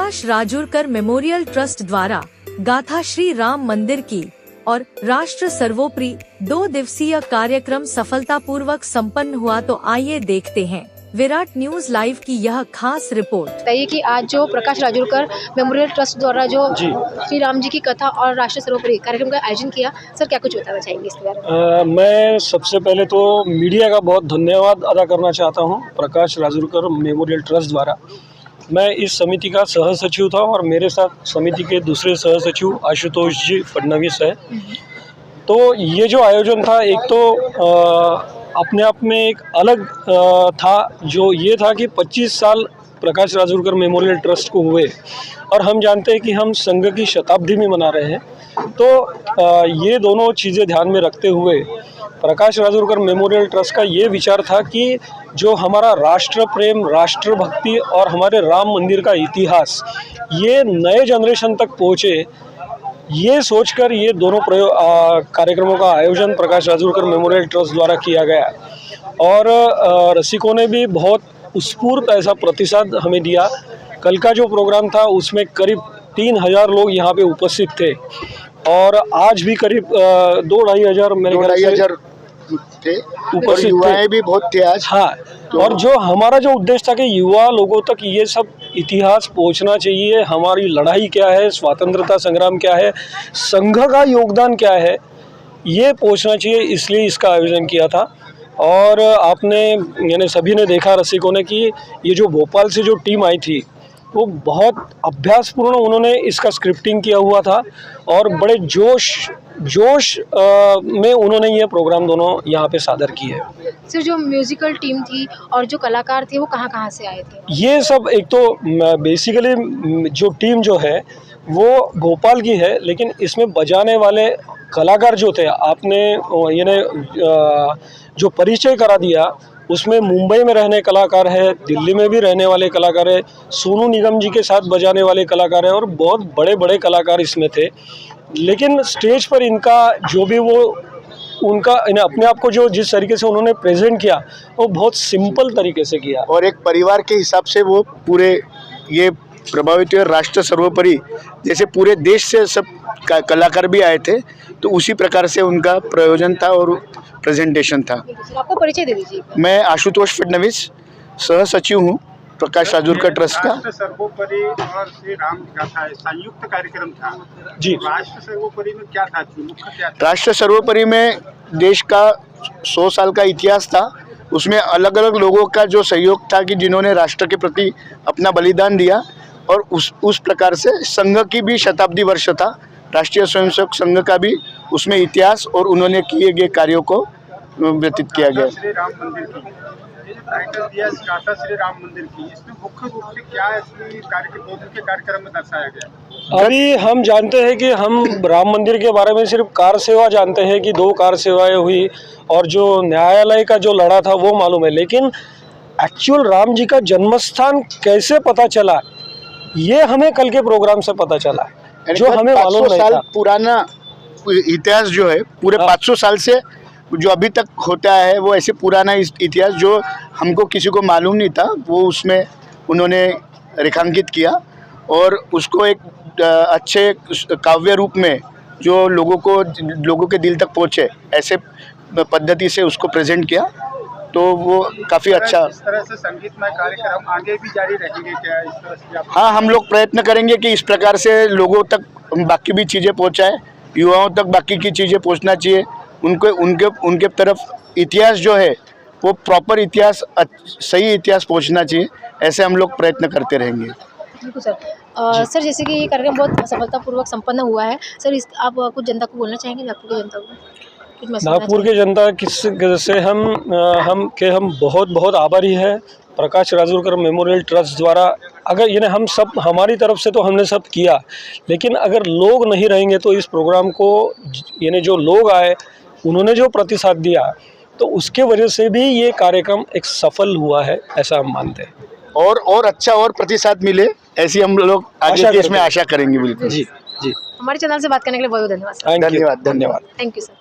प्रकाश Rajurkar memorial trust द्वारा गाथा श्री राम मंदिर की और राष्ट्र सर्वोपरि 2 दिवसीय कार्यक्रम सफलतापूर्वक संपन्न हुआ। तो आइए देखते हैं विराट न्यूज लाइव की यह खास रिपोर्ट। बताइए कि आज जो प्रकाश राजुरकर मेमोरियल ट्रस्ट द्वारा जो श्री राम जी की कथा और राष्ट्र सर्वोपरि कार्यक्रम का आयोजन किया, सर क्या कुछ बताना चाहेंगे इसके बारे में? मैं सबसे पहले तो मीडिया का बहुत धन्यवाद अदा करना चाहता हूं। प्रकाश राजुरकर मेमोरियल ट्रस्ट द्वारा मैं इस समिति का सह सचिव था और मेरे साथ समिति के दूसरे सह सचिव आशुतोष जी फडणवीस है। तो ये जो आयोजन था, एक तो अपने आप में एक अलग था, जो ये था कि 25 साल प्रकाश राजुरकर मेमोरियल ट्रस्ट को हुए और हम जानते हैं कि हम संघ की शताब्दी में मना रहे हैं। तो ये दोनों चीज़ें ध्यान में रखते हुए प्रकाश राजुरकर मेमोरियल ट्रस्ट का ये विचार था कि जो हमारा राष्ट्र प्रेम, राष्ट्र भक्ति और हमारे राम मंदिर का इतिहास ये नए जनरेशन तक पहुँचे, ये सोचकर ये दोनों कार्यक्रमों का आयोजन प्रकाश राजुरकर मेमोरियल ट्रस्ट द्वारा किया गया और रसिकों ने भी बहुत उत्स्फूर्त ऐसा प्रतिसाद हमें दिया। कल का जो प्रोग्राम था उसमें करीब 3000 लोग यहाँ पे उपस्थित थे और आज भी करीब 2-2.5 मेरे ख्याल थे, ऊपर युवाएं भी बहुत थे आज। हाँ, तो और जो हमारा जो उद्देश्य था कि युवा लोगों तक ये सब इतिहास पहुंचना चाहिए, हमारी लड़ाई क्या है, स्वतंत्रता संग्राम क्या है, संघ का योगदान क्या है, ये पहुंचना चाहिए, इसलिए इसका आयोजन किया था। और आपने यानी सभी ने देखा, रसिकों ने, कि ये जो भोपाल से जो टीम आई थी वो बहुत अभ्यासपूर्ण उन्होंने इसका स्क्रिप्टिंग किया हुआ था और बड़े जोश में उन्होंने ये प्रोग्राम दोनों यहाँ पे सादर किए। सर जो म्यूजिकल टीम थी और जो कलाकार थे वो कहाँ से आए थे? ये सब एक तो बेसिकली जो टीम जो है वो भोपाल की है, लेकिन इसमें बजाने वाले कलाकार जो थे, आपने यानी जो परिचय करा दिया उसमें मुंबई में रहने कलाकार है, दिल्ली में भी रहने वाले कलाकार है, सोनू निगम जी के साथ बजाने वाले कलाकार हैं और बहुत बड़े बड़े कलाकार इसमें थे। लेकिन स्टेज पर इनका जो भी वो उनका अपने आप को जो जिस तरीके से उन्होंने प्रेजेंट किया वो बहुत सिंपल तरीके से किया और एक परिवार के हिसाब से वो पूरे ये प्रभावित हुए। राष्ट्र सर्वोपरि जैसे पूरे देश से सब कलाकार भी आए थे, तो उसी प्रकार से उनका प्रयोजन था और प्रेजेंटेशन था। आपको परिचय दे दीजिए। मैं आशुतोष फडणवीस सह सचिव हूँ प्रकाश राजुरकर ट्रस्ट का। राष्ट्र सर्वोपरि और श्री राम गाथा संयुक्त कार्यक्रम था जी। राष्ट्र सर्वोपरि में क्या था, मुख्य क्या था? राष्ट्र सर्वोपरि में देश का 100 साल का इतिहास था, उसमें अलग अलग लोगों का जो सहयोग था कि जिन्होंने राष्ट्र के प्रति अपना बलिदान दिया और उस प्रकार से संघ की भी शताब्दी वर्ष था, राष्ट्रीय स्वयंसेवक संघ का भी उसमें इतिहास और उन्होंने किए गए कार्यों को व्यतीत किया गया। श्री राम मंदिर की टाइटल दिया गाथा श्री राम मंदिर की, इसमें मुख्य रूप से क्या कार्यक्रम में दर्शाया गया? अभी हम जानते हैं कि हम राम मंदिर के बारे में सिर्फ कार सेवा जानते हैं कि 2 कार सेवाएं हुई और जो न्यायालय का जो लड़ा था वो मालूम है, लेकिन एक्चुअल राम जी का जन्मस्थान कैसे पता चला ये हमें कल के प्रोग्राम से पता चला, जो हमें मालूम नहीं था। पुराना इतिहास जो है पूरे 500 साल से जो अभी तक होता है वो ऐसे पुराना इतिहास जो हमको किसी को मालूम नहीं था, वो उसमें उन्होंने रेखांकित किया और उसको एक अच्छे काव्य रूप में जो लोगों के दिल तक पहुँचे ऐसे पद्धति से उसको प्रेजेंट किया। तो वो काफ़ी अच्छा। इस तरह से संगीतमय कार्यक्रम आगे भी जारी रहेंगे क्या? इस तरह से हाँ, हम लोग प्रयत्न करेंगे कि इस प्रकार से लोगों तक बाकी भी चीज़ें पहुँचाएँ, युवाओं तक बाकी की चीज़ें पहुँचना चाहिए, उनके तरफ इतिहास जो है वो प्रॉपर इतिहास, सही इतिहास पहुँचना चाहिए, ऐसे हम लोग प्रयत्न करते रहेंगे। बिल्कुल सर। सर जैसे कि ये कार्यक्रम बहुत सफलतापूर्वक संपन्न हुआ है, सर आप कुछ जनता को बोलना चाहेंगे? नागपुर की जनता को नागपुर के जनता से हम बहुत बहुत आभारी है प्रकाश राजुरकर मेमोरियल ट्रस्ट द्वारा। अगर यानी हम सब, हमारी तरफ से तो हमने सब किया, लेकिन अगर लोग नहीं रहेंगे तो इस प्रोग्राम को यानी जो लोग आए उन्होंने जो प्रतिसाद दिया तो उसके वजह से भी ये कार्यक्रम एक सफल हुआ है, ऐसा हम मानते हैं। और अच्छा और प्रतिसाद मिले ऐसी हम लोग आगे इसमें आशा करेंगे। बिल्कुल जी जी। हमारे चैनल से बात करने के लिए बहुत धन्यवाद। धन्यवाद। Thank you sir.